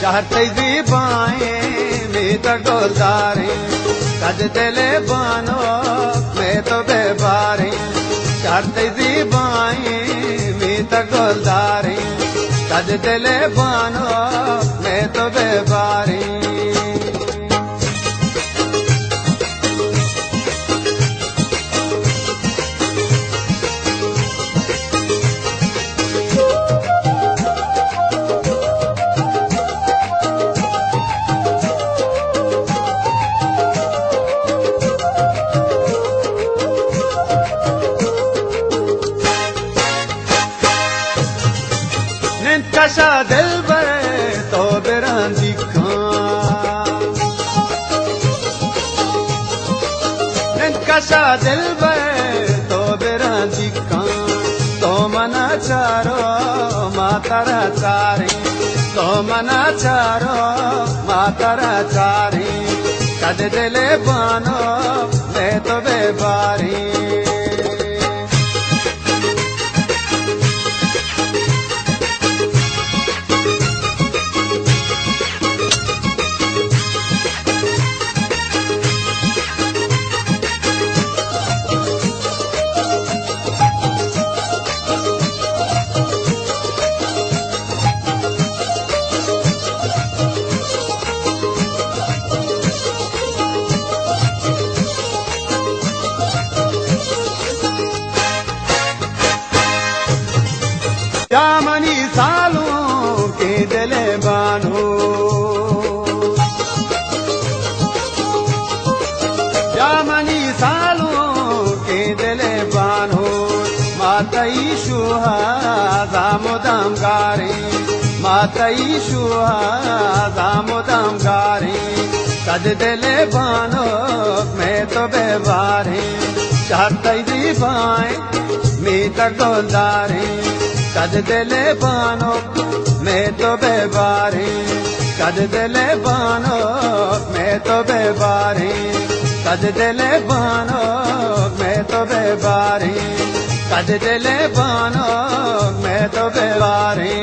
चाहते जी बाए मैं तो डोलदारी कद दिले बानो मैं तो बेबारी चाहते जी बाए मैं तो डोलदारी कद दिले बानो मैं तो बेबारी कशा दिल बर तो बिरांदी खान कशा दिल बर तो बिरांदी खान तो मना चारो मातारा चारी तो मना चारो मातारा चारी कद दिले बानो मैं तो बेबारी यामनी सालों के दिले बानो यामनी सालों के दिले बानो मातई शुहा दामोदम गारी मातई शुहा दामोदम गारी कद दिले बानो मैं तो बेबारी चाहते जी बाए मैं तो डोलदारी कद दिले बानो मैं तो बेबारी कद दिले बानो मैं तो बेबारी कद दिले बानो मैं तो बेबारी कद दिले बानो मैं तो बेबारी